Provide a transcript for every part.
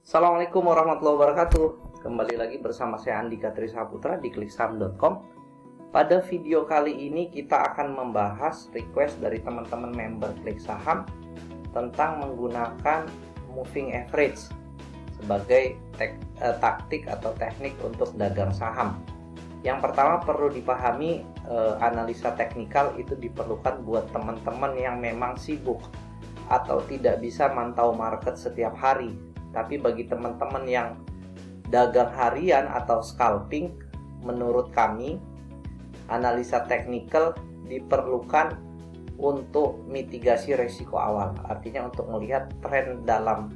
Assalamualaikum warahmatullahi wabarakatuh. Kembali lagi bersama saya Andika Trisaputra di kliksaham.com. Pada video kali ini kita akan membahas request dari teman-teman member Klik Saham tentang menggunakan moving average sebagai taktik atau teknik untuk dagang saham. Yang pertama perlu dipahami, analisa teknikal itu diperlukan buat teman-teman yang memang sibuk atau tidak bisa mantau market setiap hari. Tapi bagi teman-teman yang dagang harian atau scalping, menurut kami analisa teknikal diperlukan untuk mitigasi resiko awal. Artinya untuk melihat tren dalam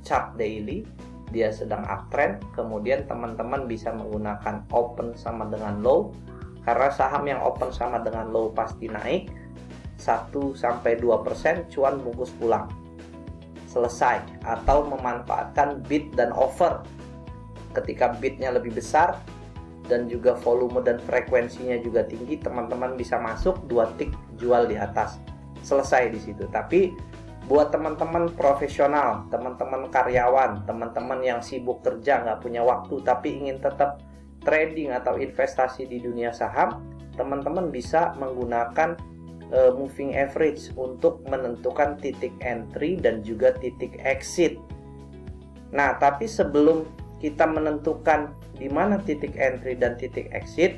chart daily, dia sedang uptrend, kemudian teman-teman bisa menggunakan open sama dengan low, karena saham yang open sama dengan low pasti naik 1-2%, cuan bungkus pulang, selesai. Atau memanfaatkan bid dan offer. Ketika bidnya lebih besar dan juga volume dan frekuensinya juga tinggi, teman-teman bisa masuk 2 tick jual di atas, selesai di situ. Tapi buat teman-teman profesional, teman-teman karyawan, teman-teman yang sibuk kerja nggak punya waktu tapi ingin tetap trading atau investasi di dunia saham, teman-teman bisa menggunakan moving average untuk menentukan titik entry dan juga titik exit. Nah, tapi sebelum kita menentukan di mana titik entry dan titik exit,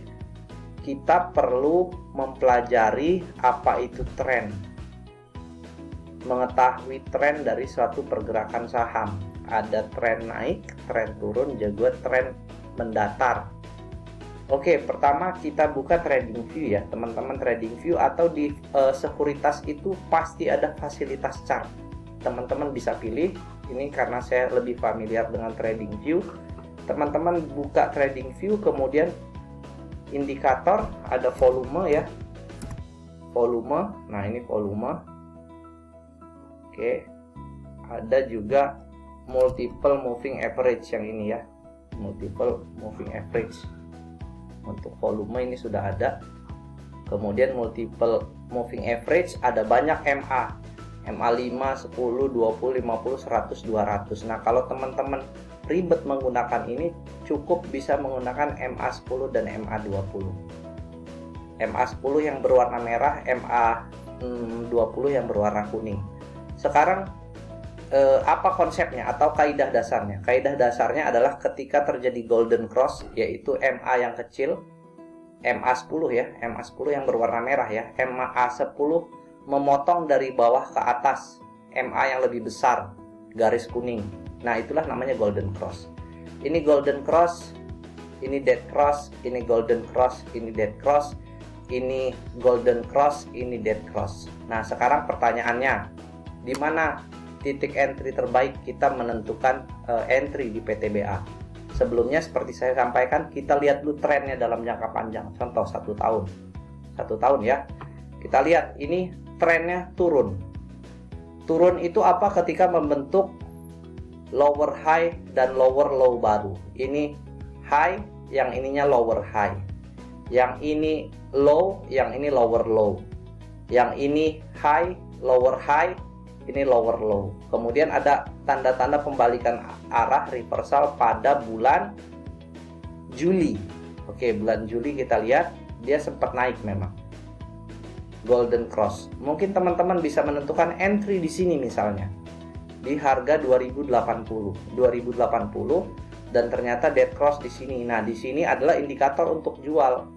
kita perlu mempelajari apa itu tren. Mengetahui tren dari suatu pergerakan saham. Ada tren naik, tren turun, juga tren mendatar. Oke, pertama kita buka TradingView ya, teman-teman. TradingView atau di sekuritas itu pasti ada fasilitas chart. Teman-teman bisa pilih. Ini karena saya lebih familiar dengan TradingView. Teman-teman buka TradingView, kemudian indikator, ada volume ya. Volume. Nah, ini volume. Oke. Ada juga multiple moving average yang ini ya. Multiple moving average. Untuk volume ini sudah ada. Kemudian multiple moving average, ada banyak MA 5, 10, 20, 50, 100, 200. Nah, kalau teman-teman ribet menggunakan ini, cukup bisa menggunakan MA 10 dan MA 20. MA 10 yang berwarna merah, MA 20 yang berwarna kuning. Sekarang apa konsepnya atau kaidah dasarnya? Kaidah dasarnya adalah ketika terjadi golden cross, yaitu MA yang kecil, MA 10 ya, MA 10 yang berwarna merah ya, MA 10 memotong dari bawah ke atas MA yang lebih besar, garis kuning. Nah, itulah namanya golden cross. Ini golden cross, ini dead cross, ini golden cross, ini dead cross, ini golden cross, ini dead cross. Nah, sekarang pertanyaannya, di mana titik entry terbaik kita menentukan entry di PTBA? Sebelumnya seperti saya sampaikan, kita lihat dulu trennya dalam jangka panjang. Contoh 1 tahun. 1 tahun ya. Kita lihat ini trennya turun. Turun itu apa? Ketika membentuk lower high dan lower low baru. Ini high, yang ininya lower high. Yang ini low, yang ini lower low. Yang ini high, lower high, ini lower low. Kemudian ada tanda-tanda pembalikan arah reversal pada bulan Juli. Oke, bulan Juli kita lihat dia sempat naik memang. Golden cross. Mungkin teman-teman bisa menentukan entry di sini misalnya. Di harga 2080 dan ternyata dead cross di sini. Nah, di sini adalah indikator untuk jual.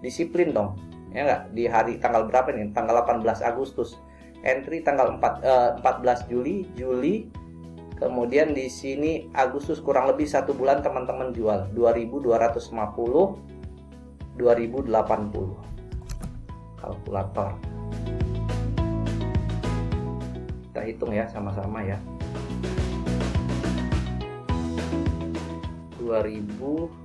Disiplin dong. Ya enggak? Di hari tanggal berapa nih? Tanggal 18 Agustus. Entry tanggal 14 Juli, kemudian di sini Agustus, kurang lebih 1 bulan teman-teman jual 2250, 2080. Kalkulator. Kita hitung ya sama-sama ya. 2000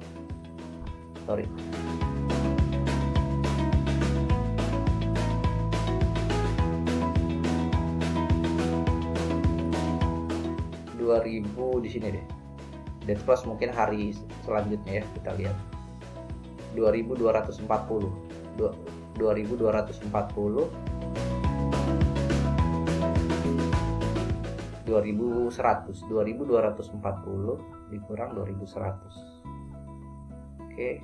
di sini deh. Dead cross mungkin hari selanjutnya ya, kita lihat. 2240. 2240 2100, 2240 dikurang 2100. Oke,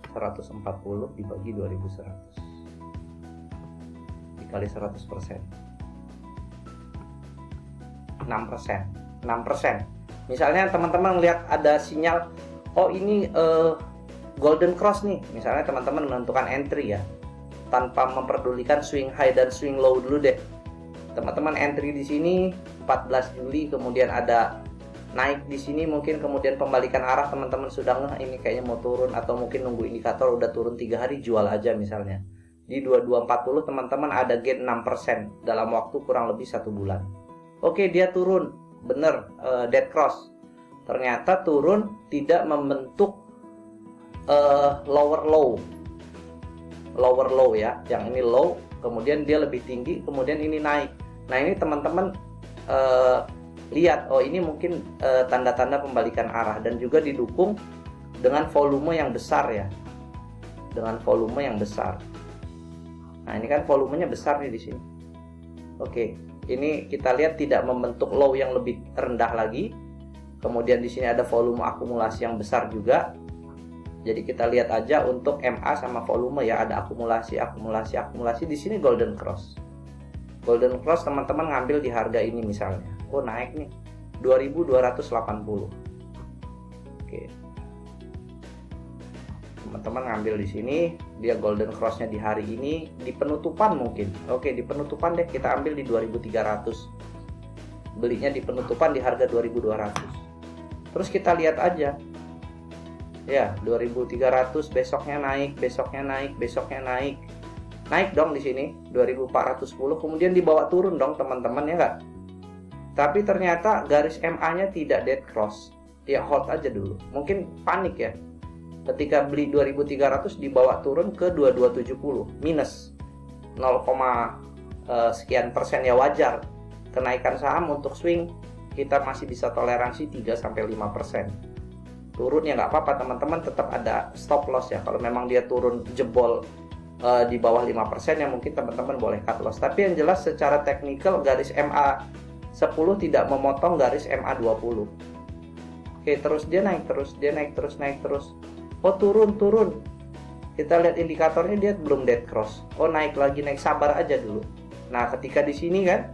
140 dibagi 2100 dikali 100%. 6%. Misalnya teman-teman lihat ada sinyal, oh ini golden cross nih. Misalnya teman-teman menentukan entry ya, tanpa memperdulikan swing high dan swing low dulu deh. Teman-teman entry di sini 14 Juli, kemudian ada naik di sini, mungkin kemudian pembalikan arah, teman-teman sudah ngeh ini kayaknya mau turun, atau mungkin nunggu indikator udah turun 3 hari, jual aja misalnya. Di 2240 teman-teman ada gain 6% dalam waktu kurang lebih 1 bulan. Oke, dia turun, bener, dead cross. Ternyata turun tidak membentuk lower low ya. Yang ini low, kemudian dia lebih tinggi, kemudian ini naik. Nah ini teman-teman lihat, oh ini mungkin tanda-tanda pembalikan arah, dan juga didukung dengan volume yang besar ya, dengan volume yang besar. Nah ini kan volumenya besar nih di sini. Oke, ini kita lihat tidak membentuk low yang lebih rendah lagi. Kemudian di sini ada volume akumulasi yang besar juga. Jadi kita lihat aja untuk MA sama volume ya, ada akumulasi. Di sini golden cross. Golden cross teman-teman ngambil di harga ini misalnya. Oh naik nih 2280. Oke. Teman-teman ngambil di sini, dia golden crossnya di hari ini, di penutupan mungkin. Oke, di penutupan deh kita ambil di 2300. Belinya di penutupan di harga 2200. Terus kita lihat aja. Ya, 2300, besoknya naik. Naik dong di sini 2410, kemudian dibawa turun dong teman-teman ya enggak? Tapi ternyata garis MA-nya tidak dead cross. Ya hold aja dulu. Mungkin panik ya. Ketika beli 2300 dibawa turun ke 2270, minus 0, sekian persen ya, wajar. Kenaikan saham untuk swing kita masih bisa toleransi 3-5%. Turun ya nggak apa-apa teman-teman, tetap ada stop loss ya. Kalau memang dia turun jebol di bawah 5% ya mungkin teman-teman boleh cut loss. Tapi yang jelas secara teknikal garis MA 10 tidak memotong garis MA 20. Oke, terus dia naik terus. Oh turun. Kita lihat indikatornya, dia belum dead cross. Oh naik lagi, sabar aja dulu. Nah ketika di sini kan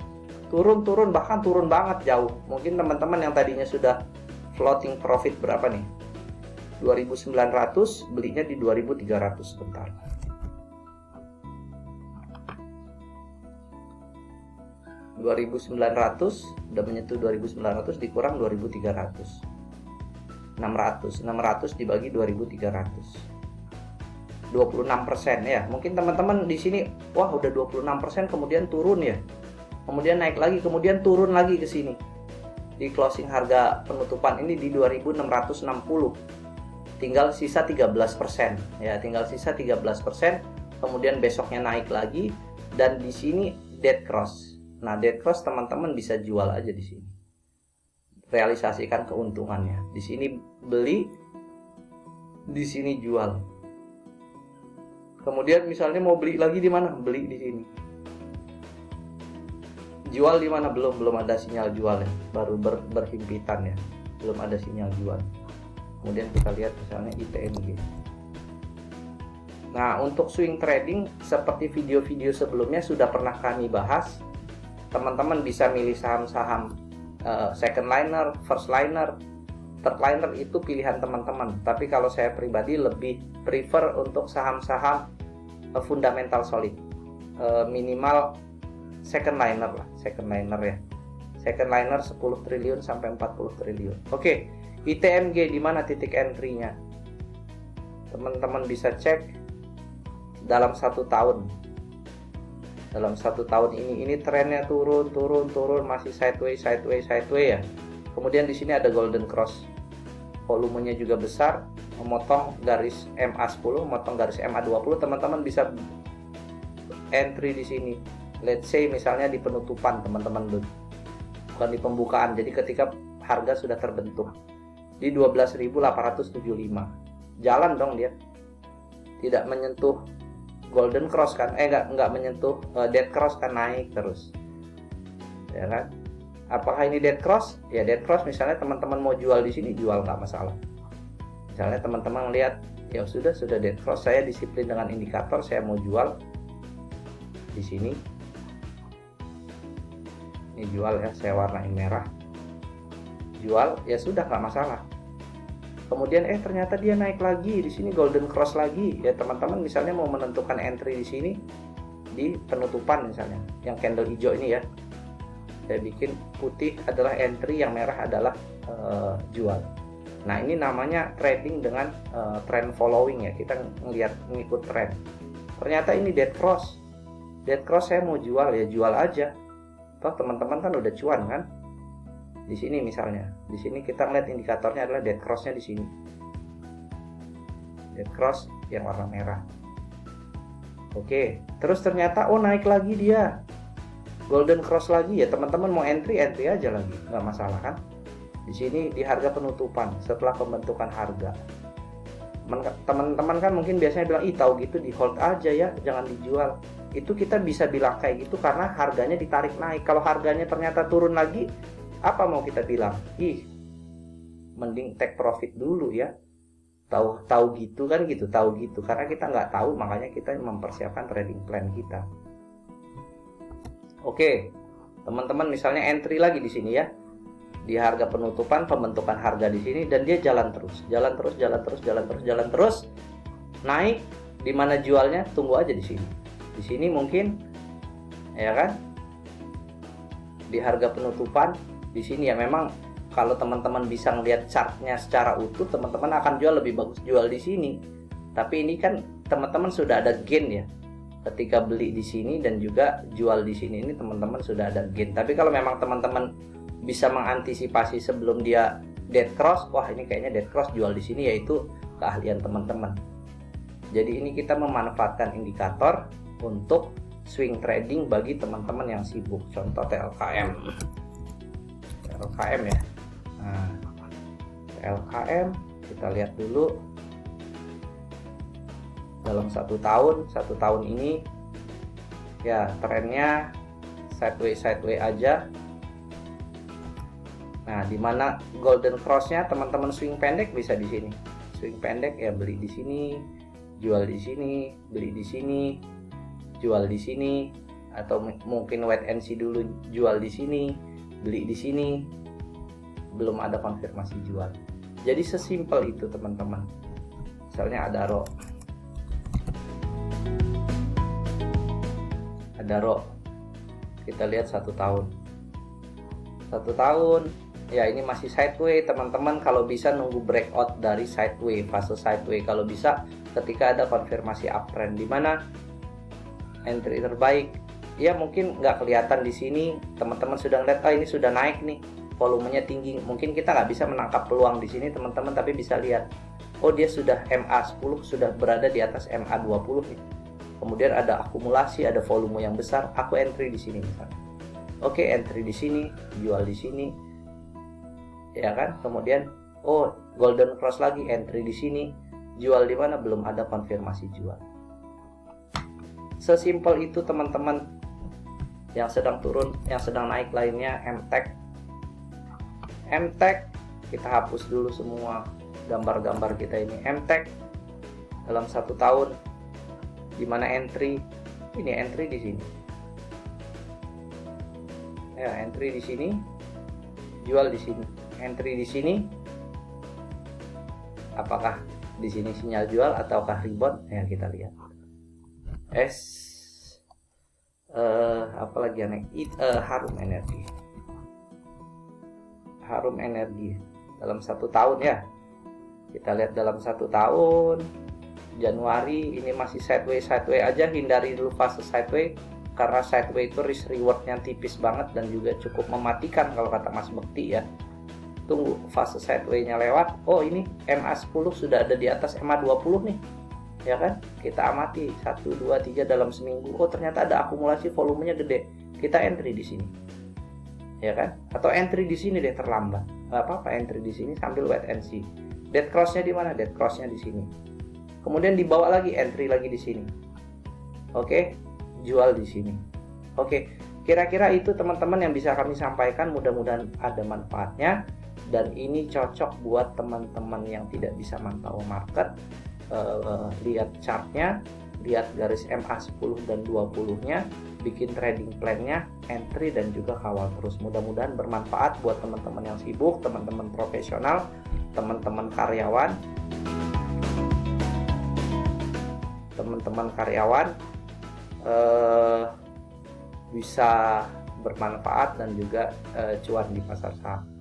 turun, bahkan turun banget jauh. Mungkin teman-teman yang tadinya sudah floating profit berapa nih? 2900, belinya di 2300 sebentar. $2.900 udah menyentuh 2.900 dikurang 2.300. 600 dibagi 2.300. 26% ya. Mungkin teman-teman di sini wah udah 26% kemudian turun ya. Kemudian naik lagi, kemudian turun lagi ke sini. Di closing harga penutupan ini di 2.660. Tinggal sisa 13%. Ya, tinggal sisa 13%. Kemudian besoknya naik lagi dan di sini dead cross. Nah, dead cross teman-teman bisa jual aja di sini. Realisasikan keuntungannya. Di sini beli, di sini jual. Kemudian misalnya mau beli lagi di mana? Beli di sini. Jual di mana? Belum ada sinyal jual ya. Baru berhimpitan ya. Belum ada sinyal jual. Kemudian kita lihat misalnya ITMG. Nah, untuk swing trading seperti video-video sebelumnya sudah pernah kami bahas. Teman-teman bisa milih saham-saham second liner, first liner, third liner, itu pilihan teman-teman. Tapi kalau saya pribadi lebih prefer untuk saham-saham fundamental solid, minimal second liner lah, second liner ya. Second liner 10 triliun sampai 40 triliun. Oke, ITMG di mana titik entry-nya? Teman-teman bisa cek dalam 1 tahun. Dalam 1 tahun ini trennya turun, masih sideways ya. Kemudian di sini ada golden cross, volumenya juga besar, memotong garis MA10, memotong garis MA20. Teman-teman bisa entry di sini. Let's say misalnya di penutupan teman-teman, bukan di pembukaan. Jadi ketika harga sudah terbentuk di 12.875, jalan dong dia. Tidak menyentuh golden cross kan, nggak menyentuh dead cross kan, naik terus ya kan. Apakah ini dead cross? Ya dead cross, misalnya teman-teman mau jual di sini, jual nggak masalah. Misalnya teman-teman lihat, ya sudah dead cross, saya disiplin dengan indikator, saya mau jual di sini. Ini jual ya, saya warnain merah. Jual, ya sudah nggak masalah. Kemudian ternyata dia naik lagi di sini, golden cross lagi. Ya teman-teman misalnya mau menentukan entry di sini di penutupan misalnya, yang candle hijau ini ya. Saya bikin putih adalah entry, yang merah adalah jual. Nah ini namanya trading dengan trend following ya, kita ngikut trend. Ternyata ini dead cross. Dead cross saya mau jual, ya jual aja. Toh teman-teman kan udah cuan kan? Di sini misalnya, di sini kita ngeliat indikatornya adalah dead crossnya di sini. Dead cross yang warna merah. Oke, terus ternyata naik lagi dia. Golden cross lagi, ya teman-teman mau entry aja lagi, nggak masalah kan? Di sini di harga penutupan setelah pembentukan harga. Teman-teman kan mungkin biasanya bilang, tahu gitu di hold aja ya, jangan dijual. Itu kita bisa bilang kayak gitu karena harganya ditarik naik. Kalau harganya ternyata turun lagi, apa mau kita bilang? Mending take profit dulu ya. Tahu gitu kan gitu, tahu gitu. Karena kita nggak tahu, makanya kita mempersiapkan trading plan kita. Oke, teman-teman misalnya entry lagi di sini ya, di harga penutupan, pembentukan harga di sini, dan dia jalan terus, naik. Di mana jualnya? Tunggu aja di sini. Di sini mungkin, ya kan? Di harga penutupan, di sini ya memang kalau teman-teman bisa ngelihat chartnya secara utuh, teman-teman akan jual lebih bagus jual di sini. Tapi ini kan teman-teman sudah ada gain ya. Ketika beli di sini dan juga jual di sini, ini teman-teman sudah ada gain. Tapi kalau memang teman-teman bisa mengantisipasi sebelum dia dead cross, wah ini kayaknya dead cross, jual di sini, yaitu keahlian teman-teman. Jadi ini kita memanfaatkan indikator untuk swing trading bagi teman-teman yang sibuk. Contoh TLKM ya. Nah, TLKM kita lihat dulu. Dalam satu tahun ini ya trennya sideways aja. Nah dimana golden crossnya teman-teman swing pendek bisa di sini. Swing pendek ya beli di sini, jual di sini, beli di sini, jual di sini, atau mungkin wait and see dulu, jual di sini, beli di sini, belum ada konfirmasi jual. Jadi sesimpel itu teman-teman. Misalnya ada RO, kita lihat 1 tahun ya, ini masih sideway teman-teman. Kalau bisa nunggu breakout dari sideway, fase sideway. Kalau bisa ketika ada konfirmasi uptrend, di mana entry terbaik ya mungkin nggak kelihatan di sini. Teman-teman sudah ngeliat, ini sudah naik nih, volumenya tinggi. Mungkin kita nggak bisa menangkap peluang di sini teman-teman, tapi bisa lihat, dia sudah MA10 sudah berada di atas MA20 nih. Kemudian ada akumulasi, ada volume yang besar, aku entry di sini misalnya. Oke, entry di sini, jual di sini, ya kan? Kemudian golden cross lagi, entry di sini, jual di mana? Belum ada konfirmasi jual. Sesimpel itu teman-teman. Yang sedang turun, yang sedang naik lainnya MTech, kita hapus dulu semua gambar-gambar kita ini. MTech dalam 1 tahun, di mana entry di sini ya, entry di sini, jual di sini, entry di sini. Apakah di sini sinyal jual ataukah rebound? Ya kita lihat. Apalagi yang naik? Harum energi dalam 1 tahun ya. Kita lihat dalam 1 tahun. Januari ini masih sideway aja, hindari dulu fase sideway karena sideway itu risk rewardnya tipis banget dan juga cukup mematikan kalau kata Mas Bekti ya. Tunggu fase sideway-nya lewat. Ini MA10 sudah ada di atas MA20 nih, ya kan? Kita amati 1, 2, 3 dalam seminggu. Ternyata ada akumulasi, volumenya gede. Kita entry di sini, ya kan? Atau entry di sini deh terlambat. Nggak apa-apa, entry di sini sambil wait and see. Dead cross-nya di mana? Dead cross-nya di sini. Kemudian dibawa lagi, entry lagi di sini. Oke, jual di sini. Oke, Kira-kira itu teman-teman yang bisa kami sampaikan, mudah-mudahan ada manfaatnya, dan ini cocok buat teman-teman yang tidak bisa mantau market. Lihat chartnya, lihat garis MA 10 dan 20-nya, bikin trading plan-nya, entry dan juga kawal terus. Mudah-mudahan bermanfaat buat teman-teman yang sibuk, teman-teman profesional, teman-teman karyawan. Bisa bermanfaat dan juga cuan di pasar saham.